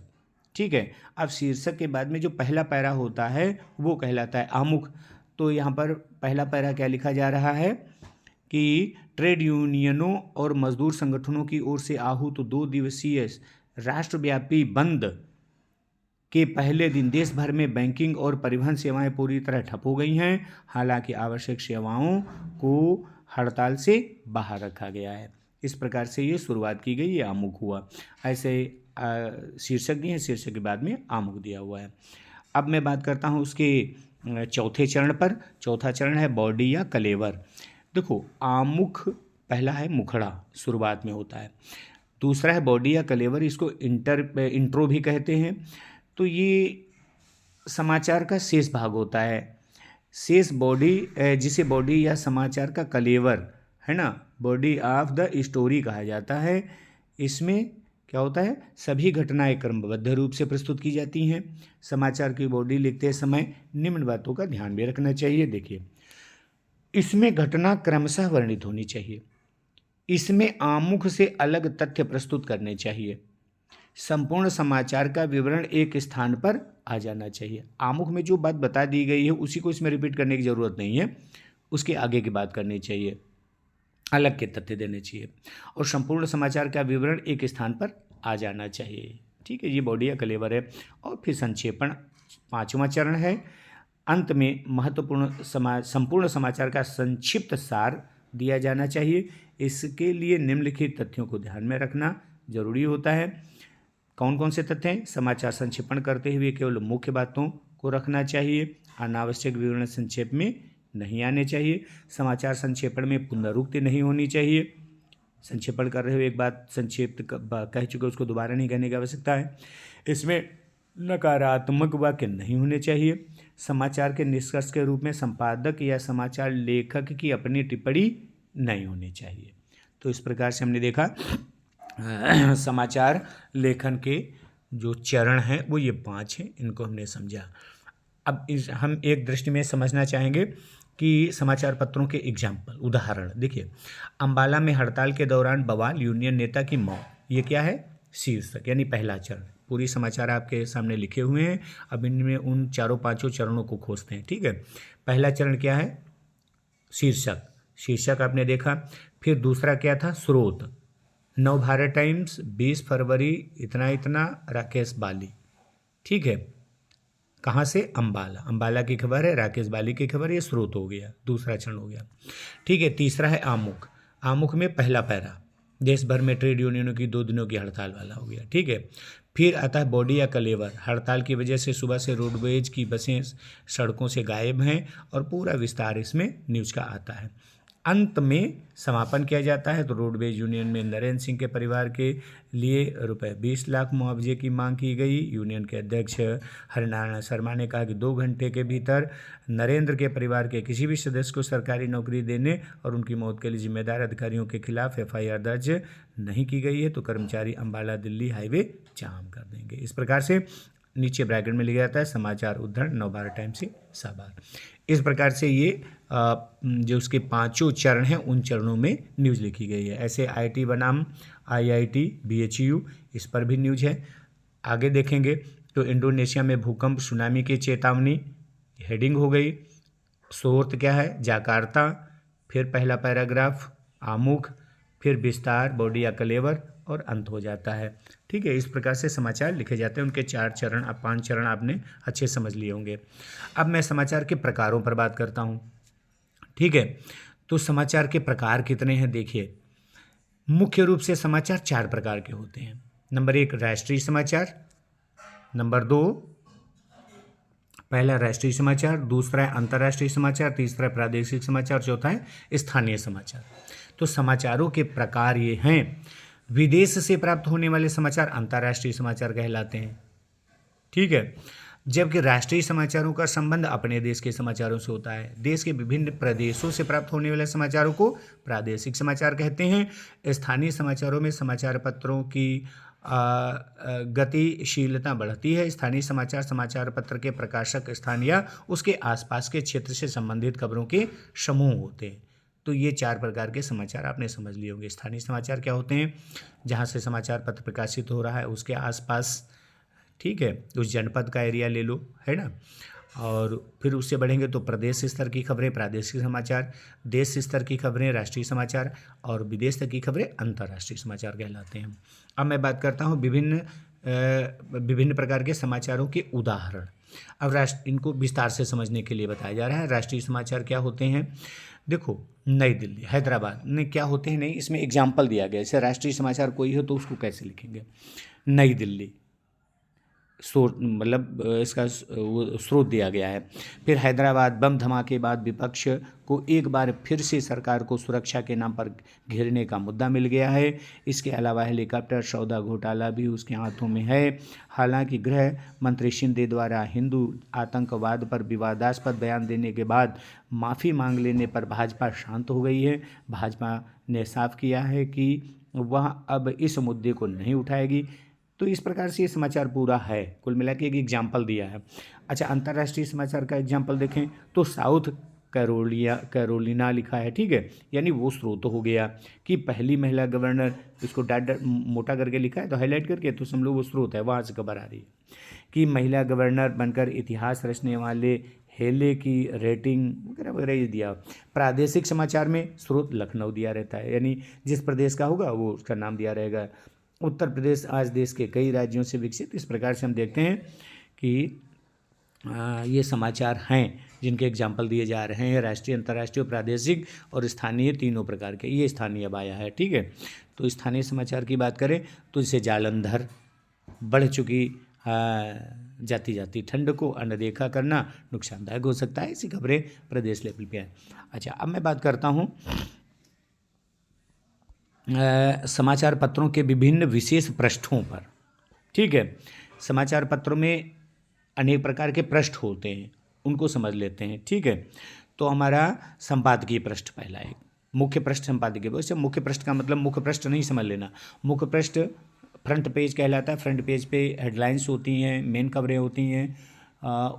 ठीक है। अब शीर्षक के बाद में जो पहला पैरा होता है वो कहलाता है आमुख। तो यहाँ पर पहला पैरा क्या लिखा जा रहा है कि ट्रेड यूनियनों और मजदूर संगठनों की ओर से आहूत 2 दिवसीय राष्ट्रव्यापी बंद के पहले दिन देश भर में बैंकिंग और परिवहन सेवाएं पूरी तरह ठप हो गई हैं। हालांकि आवश्यक सेवाओं को हड़ताल से बाहर रखा गया है। इस प्रकार से ये शुरुआत की गई, ये आमुख हुआ। ऐसे शीर्षक दिए हैं, शीर्षक के बाद में आमुख दिया हुआ है। अब मैं बात करता हूँ उसके चौथे चरण पर। चौथा चरण है बॉडी या कलेवर। देखो, आमुख पहला है मुखड़ा, शुरुआत में होता है। दूसरा है बॉडी या कलेवर, इसको इंट्रो भी कहते हैं। तो ये समाचार का शेष भाग होता है। शेष बॉडी, जिसे बॉडी या समाचार का कलेवर है ना, बॉडी ऑफ द स्टोरी कहा जाता है। इसमें क्या होता है, सभी घटनाएं क्रमबद्ध रूप से प्रस्तुत की जाती हैं। समाचार की बॉडी लिखते समय निम्न बातों का ध्यान भी रखना चाहिए। देखिए, इसमें घटना क्रमशः वर्णित होनी चाहिए। इसमें आमुख से अलग तथ्य प्रस्तुत करने चाहिए। संपूर्ण समाचार का विवरण एक स्थान पर आ जाना चाहिए। आमुख में जो बात बता दी गई है उसी को इसमें रिपीट करने की ज़रूरत नहीं है, उसके आगे की बात करनी चाहिए, अलग के तथ्य देने चाहिए। और संपूर्ण समाचार का विवरण एक स्थान पर आ जाना चाहिए। ठीक है, ये बॉडी या कलेवर है। और फिर संक्षेपण, पांचवा चरण है। अंत में महत्वपूर्ण संपूर्ण समाचार का संक्षिप्त सार दिया जाना चाहिए। इसके लिए निम्नलिखित तथ्यों को ध्यान में रखना जरूरी होता है। कौन कौन से तथ्य हैं। समाचार संक्षेपण करते हुए केवल मुख्य बातों को रखना चाहिए। अनावश्यक विवरण संक्षेप में नहीं आने चाहिए। समाचार संक्षेपण में पुनरुक्ति नहीं होनी चाहिए। संक्षेपण कर रहे हुए एक बात संक्षिप्त कह चुके उसको दोबारा नहीं कहने की आवश्यकता है। इसमें नकारात्मक वाक्य नहीं होने चाहिए। समाचार के निष्कर्ष के रूप में संपादक या समाचार लेखक की अपनी टिप्पणी नहीं होनी चाहिए। तो इस प्रकार से हमने देखा समाचार लेखन के जो चरण हैं वो ये 5 हैं, इनको हमने समझा। अब हम एक दृष्टि में समझना चाहेंगे कि समाचार पत्रों के एग्जाम्पल, उदाहरण। देखिए, अंबाला में हड़ताल के दौरान बवाल, यूनियन नेता की मौत, ये क्या है, शीर्षक, यानी पहला चरण। पूरी समाचार आपके सामने लिखे हुए हैं। अब इनमें उन 4-5 चरणों को खोजते हैं। ठीक है। पहला चरण क्या है, शीर्षक, शीर्षक आपने देखा। फिर दूसरा क्या था, स्रोत, नवभारत टाइम्स 20 फरवरी इतना इतना, राकेश बाली। ठीक है, कहाँ से? अंबाला। अंबाला की खबर है, राकेश बाली की खबर, ये स्रोत हो गया, दूसरा क्षण हो गया। ठीक है, तीसरा है आमुख। आमुख में पहला पैरा, देश भर में ट्रेड यूनियनों की 2 दिनों की हड़ताल वाला हो गया। ठीक है, फिर आता है बॉडी या कलेवर। हड़ताल की वजह से सुबह से रोडवेज की बसें सड़कों से गायब हैं, और पूरा विस्तार इसमें न्यूज़ का आता है। अंत में समापन किया जाता है तो रोडवेज यूनियन में नरेंद्र सिंह के परिवार के लिए ₹20 लाख मुआवजे की मांग की गई। यूनियन के अध्यक्ष हरिनारायण शर्मा ने कहा कि 2 घंटे के भीतर नरेंद्र के परिवार के किसी भी सदस्य को सरकारी नौकरी देने और उनकी मौत के लिए जिम्मेदार अधिकारियों के खिलाफ FIR दर्ज नहीं की गई है तो कर्मचारी अंबाला दिल्ली हाईवे जाम कर देंगे। इस प्रकार से नीचे ब्रैकेट में लिखा जाता है समाचार उद्धरण नवभारत टाइम्स से साबार। इस प्रकार से ये जो उसके 5 चरण हैं उन चरणों में न्यूज़ लिखी गई है। ऐसे IT बनाम IIT BHU, इस पर भी न्यूज़ है। आगे देखेंगे तो इंडोनेशिया में भूकंप सुनामी की चेतावनी, हेडिंग हो गई। स्रोत क्या है? जाकार्ता। फिर पहला पैराग्राफ आमुख, फिर विस्तार बॉडी या कलेवर, और अंत हो जाता है। ठीक है, इस प्रकार से समाचार लिखे जाते हैं। उनके 4 चरण, 5 चरण आपने अच्छे समझ लिए होंगे। अब मैं समाचार के प्रकारों पर बात करता हूँ। ठीक है, तो समाचार के प्रकार कितने हैं देखिए। मुख्य रूप से समाचार 4 प्रकार के होते हैं। नंबर 1 राष्ट्रीय समाचार, नंबर 2 पहला राष्ट्रीय समाचार, दूसरा है अंतर्राष्ट्रीय समाचार, तीसरा प्रादेशिक समाचार, चौथा है स्थानीय समाचार। तो समाचारों के प्रकार ये हैं। विदेश से प्राप्त होने वाले समाचार अंतर्राष्ट्रीय समाचार कहलाते हैं। ठीक है, जबकि राष्ट्रीय समाचारों का संबंध अपने देश के समाचारों से होता है। देश के विभिन्न प्रदेशों से प्राप्त होने वाले समाचारों को प्रादेशिक समाचार कहते हैं। स्थानीय समाचारों में समाचार पत्रों की गतिशीलता बढ़ती है। स्थानीय समाचार समाचार पत्र के प्रकाशक स्थान या उसके आसपास के क्षेत्र से संबंधित खबरों के समूह होते हैं। तो ये 4 प्रकार के समाचार आपने समझ लिए होंगे। स्थानीय समाचार क्या होते हैं? जहाँ से समाचार पत्र प्रकाशित हो रहा है उसके आसपास, ठीक है, उस जनपद का एरिया ले लो, है ना। और फिर उससे बढ़ेंगे तो प्रदेश स्तर की खबरें प्रादेशिक समाचार, देश स्तर की खबरें राष्ट्रीय समाचार, और विदेश तक की खबरें अंतर्राष्ट्रीय समाचार कहलाते हैं। अब मैं बात करता हूँ विभिन्न प्रकार के समाचारों के उदाहरण। अब इनको विस्तार से समझने के लिए बताया जा रहा है। राष्ट्रीय समाचार क्या होते हैं? देखो, नई दिल्ली, हैदराबाद में क्या होते हैं, नहीं, इसमें एग्जाम्पल दिया गया। जैसे राष्ट्रीय समाचार कोई हो तो उसको कैसे लिखेंगे? नई दिल्ली, मतलब इसका स्रोत दिया गया है। फिर हैदराबाद, बम धमाके बाद विपक्ष को एक बार फिर से सरकार को सुरक्षा के नाम पर घेरने का मुद्दा मिल गया है। इसके अलावा हेलीकॉप्टर सौदा घोटाला भी उसके हाथों में है। हालांकि गृह मंत्री शिंदे द्वारा हिंदू आतंकवाद पर विवादास्पद बयान देने के बाद माफ़ी मांग लेने पर भाजपा शांत हो गई है। भाजपा ने साफ किया है कि वह अब इस मुद्दे को नहीं उठाएगी। तो इस प्रकार से ये समाचार पूरा है। कुल मिला के एक एग्जाम्पल दिया है। अच्छा, अंतर्राष्ट्रीय समाचार का एग्जाम्पल देखें तो साउथ कैरोलिना लिखा है। ठीक है, यानी वो स्रोत हो गया कि पहली महिला गवर्नर, इसको डाट मोटा करके लिखा है तो हाईलाइट करके, तो समझ लो वो स्रोत है, वहाँ से खबर आ रही है कि महिला गवर्नर बनकर इतिहास रचने वाले हेले की रेटिंग वगैरह वगैरह ये दिया। प्रादेशिक समाचार में स्रोत लखनऊ दिया रहता है, यानी जिस प्रदेश का होगा वो उसका नाम दिया रहेगा। उत्तर प्रदेश आज देश के कई राज्यों से विकसित। इस प्रकार से हम देखते हैं कि ये समाचार हैं जिनके एग्जाम्पल दिए जा रहे हैं। राष्ट्रीय, अंतर्राष्ट्रीय, प्रादेशिक और स्थानीय, तीनों प्रकार के। ये स्थानीय अब आया है। ठीक है, तो स्थानीय समाचार की बात करें तो इसे जालंधर, बढ़ चुकी जाती जाती ठंड को अनदेखा करना नुकसानदायक हो सकता है। ऐसी खबरें प्रदेश लेवल पे हैं। अच्छा, अब मैं बात करता हूँ समाचार पत्रों के विभिन्न विशेष पृष्ठों पर। ठीक है, समाचार पत्रों में अनेक प्रकार के पृष्ठ होते हैं, उनको समझ लेते हैं। ठीक है, तो हमारा संपादकीय पृष्ठ पहला एक, मुख्य पृष्ठ संपादकीय। वैसे मुख्य पृष्ठ का मतलब मुख्य पृष्ठ नहीं समझ लेना। मुख्य पृष्ठ फ्रंट पेज कहलाता है। फ्रंट पेज पे हेडलाइंस होती हैं, मेन खबरें होती हैं।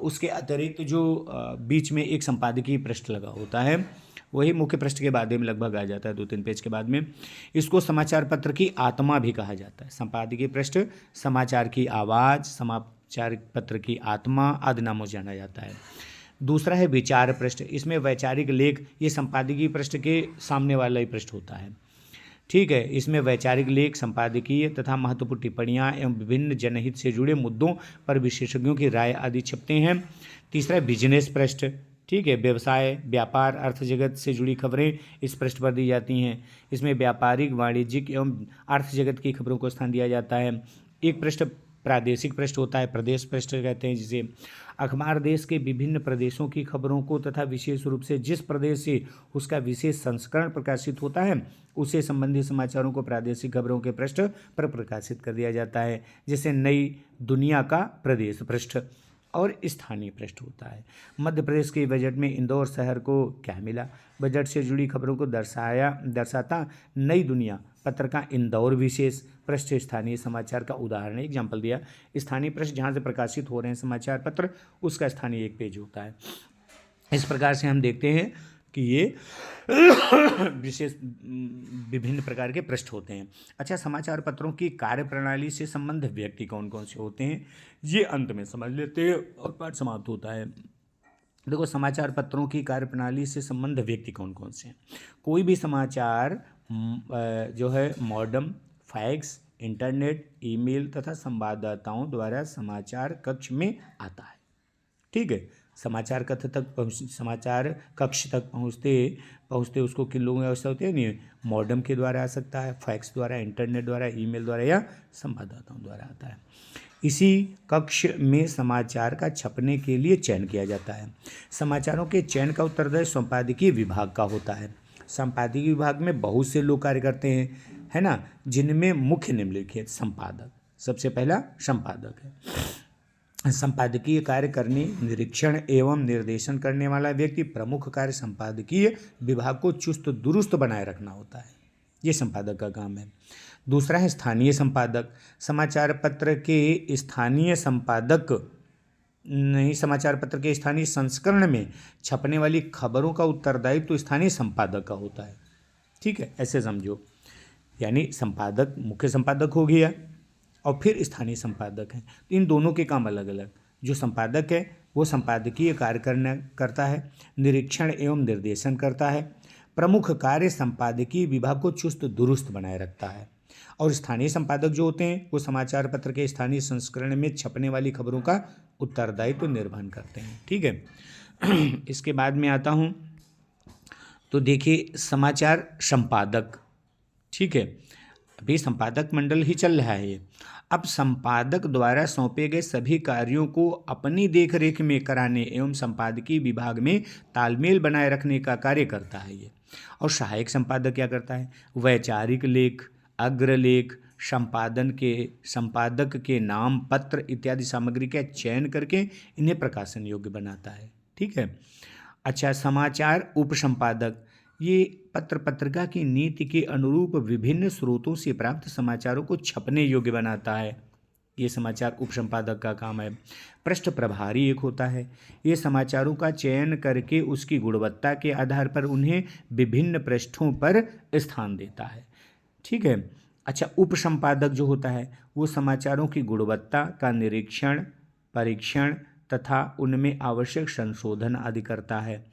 उसके अतिरिक्त जो बीच में एक संपादकीय पृष्ठ लगा होता है, वही मुख्य पृष्ठ के बाद में लगभग आ जाता है, 2-3 पेज के बाद में। इसको समाचार पत्र की आत्मा भी कहा जाता है। संपादकीय पृष्ठ समाचार की आवाज़, समाचार पत्र की आत्मा आदि नामों से जाना जाता है। दूसरा है विचार पृष्ठ। इसमें वैचारिक लेख, ये संपादकीय पृष्ठ के सामने वाला ही पृष्ठ होता है। ठीक है। इसमें वैचारिक लेख, संपादकीय तथा महत्वपूर्ण टिप्पणियाँ एवं विभिन्न जनहित से जुड़े मुद्दों पर विशेषज्ञों की राय आदि छपते हैं। तीसरा बिजनेस पृष्ठ, ठीक है, व्यवसाय, व्यापार, अर्थ जगत से जुड़ी खबरें इस पृष्ठ पर दी जाती हैं। इसमें व्यापारिक, वाणिज्यिक एवं अर्थ जगत की खबरों को स्थान दिया जाता है। एक पृष्ठ प्रादेशिक पृष्ठ होता है, प्रदेश पृष्ठ कहते हैं जिसे। अखबार देश के विभिन्न प्रदेशों की खबरों को तथा विशेष रूप से जिस प्रदेश से उसका विशेष संस्करण प्रकाशित होता है उससे संबंधित समाचारों को प्रादेशिक खबरों के पृष्ठ पर प्रकाशित कर दिया जाता है, जैसे नई दुनिया का प्रदेश पृष्ठ। और स्थानीय पृष्ठ होता है। मध्य प्रदेश के बजट में इंदौर शहर को क्या मिला, बजट से जुड़ी खबरों को दर्शाता नई दुनिया पत्र का इंदौर विशेष पृष्ठ स्थानीय समाचार का उदाहरण एग्जाम्पल दिया। स्थानीय पृष्ठ जहाँ से प्रकाशित हो रहे हैं समाचार पत्र उसका स्थानीय एक पेज होता है। इस प्रकार से हम देखते हैं कि ये विशेष विभिन्न प्रकार के पृष्ठ होते हैं। अच्छा, समाचार पत्रों की कार्यप्रणाली से संबंध व्यक्ति कौन कौन से होते हैं ये अंत में समझ लेते हैं और पाठ समाप्त होता है। देखो, समाचार पत्रों की कार्यप्रणाली से संबंध व्यक्ति कौन कौन से हैं। कोई भी समाचार जो है मॉडर्न, फैक्स, इंटरनेट, ईमेल तथा संवाददाताओं द्वारा समाचार कक्ष में आता है। ठीक है, समाचार कक्ष तक पहुँचते उसको किन लोगों की आवश्यकता होती है, नहीं, मॉडर्न के द्वारा आ सकता है, फैक्स द्वारा, इंटरनेट द्वारा, ईमेल द्वारा या संवाददाताओं द्वारा आता है। इसी कक्ष में समाचार का छपने के लिए चयन किया जाता है। समाचारों के चयन का उत्तरदायी संपादकीय विभाग का होता है। संपादकीय विभाग में बहुत से लोग कार्य करते हैं, है ना, जिनमें मुख्य निम्नलिखित संपादक, सबसे पहला संपादक है। संपादकीय कार्य करने, निरीक्षण एवं निर्देशन करने वाला व्यक्ति प्रमुख कार्य संपादकीय विभाग को चुस्त दुरुस्त बनाए रखना होता है, ये संपादक का काम है। दूसरा है स्थानीय संपादक। समाचार पत्र के स्थानीय संस्करण में छपने वाली खबरों का उत्तरदायित्व तो स्थानीय संपादक का होता है। ठीक है, ऐसे समझो, यानी संपादक मुख्य संपादक हो गया और फिर स्थानीय संपादक हैं, तो इन दोनों के काम अलग अलग। जो संपादक है वो संपादकीय कार्य करता है, निरीक्षण एवं निर्देशन करता है, प्रमुख कार्य संपादकीय विभाग को चुस्त दुरुस्त बनाए रखता है। और स्थानीय संपादक जो होते हैं वो समाचार पत्र के स्थानीय संस्करण में छपने वाली खबरों का उत्तरदायित्व तो निर्वहन करते हैं। ठीक है, इसके बाद में आता हूँ तो देखिए समाचार संपादक। ठीक है, अभी संपादक मंडल ही चल रहा है ये। अब संपादक द्वारा सौंपे गए सभी कार्यों को अपनी देखरेख में कराने एवं संपादकीय विभाग में तालमेल बनाए रखने का कार्य करता है ये। और सहायक संपादक क्या करता है, वैचारिक लेख, अग्रलेख, संपादक के नाम, पत्र इत्यादि सामग्री का चयन करके इन्हें प्रकाशन योग्य बनाता है। ठीक है। अच्छा, समाचार उपसंपादक, ये पत्र पत्रिका की नीति के अनुरूप विभिन्न स्रोतों से प्राप्त समाचारों को छपने योग्य बनाता है, ये समाचार उपसंपादक का काम है। पृष्ठ प्रभारी एक होता है, ये समाचारों का चयन करके उसकी गुणवत्ता के आधार पर उन्हें विभिन्न पृष्ठों पर स्थान देता है। ठीक है। अच्छा, उपसंपादक जो होता है वो समाचारों की गुणवत्ता का निरीक्षण, परीक्षण तथा उनमें आवश्यक संशोधन आदि करता है।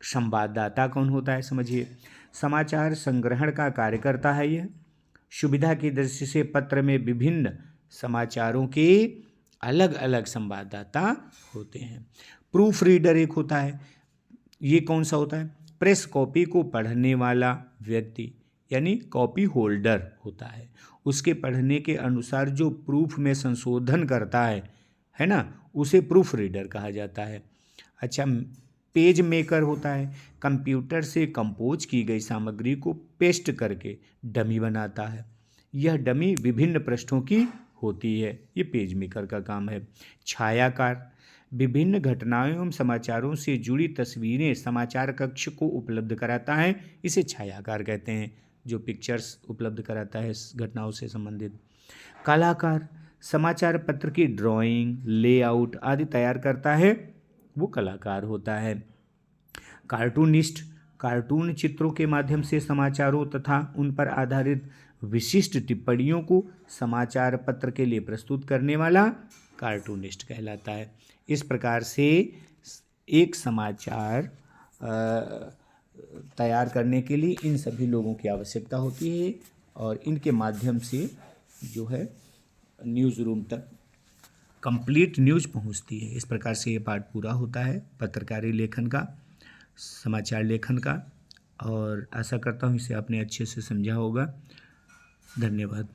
संवाददाता कौन होता है, समझिए, समाचार संग्रहण का कार्य करता है। यह सुविधा की दृष्टि से पत्र में विभिन्न समाचारों के अलग अलग संवाददाता होते हैं। प्रूफ रीडर एक होता है, ये कौन सा होता है, प्रेस कॉपी को पढ़ने वाला व्यक्ति यानी कॉपी होल्डर होता है। उसके पढ़ने के अनुसार जो प्रूफ में संशोधन करता है ना, उसे प्रूफ रीडर कहा जाता है। अच्छा, पेज मेकर होता है, कंप्यूटर से कंपोज की गई सामग्री को पेस्ट करके डमी बनाता है। यह डमी विभिन्न पृष्ठों की होती है, ये पेज मेकर का काम है। छायाकार, विभिन्न घटनाओं एवं समाचारों से जुड़ी तस्वीरें समाचार कक्ष को उपलब्ध कराता है, इसे छायाकार कहते हैं, जो पिक्चर्स उपलब्ध कराता है इस घटनाओं से संबंधित। कलाकार, समाचार पत्र की ड्राइंग, लेआउट आदि तैयार करता है, वो कलाकार होता है। कार्टूनिस्ट, कार्टून चित्रों के माध्यम से समाचारों तथा उन पर आधारित विशिष्ट टिप्पणियों को समाचार पत्र के लिए प्रस्तुत करने वाला कार्टूनिस्ट कहलाता है। इस प्रकार से एक समाचार तैयार करने के लिए इन सभी लोगों की आवश्यकता होती है और इनके माध्यम से जो है न्यूज़ रूम तक कंप्लीट न्यूज़ पहुंचती है। इस प्रकार से ये पार्ट पूरा होता है पत्रकारी लेखन का, समाचार लेखन का, और आशा करता हूँ इसे आपने अच्छे से समझा होगा। धन्यवाद।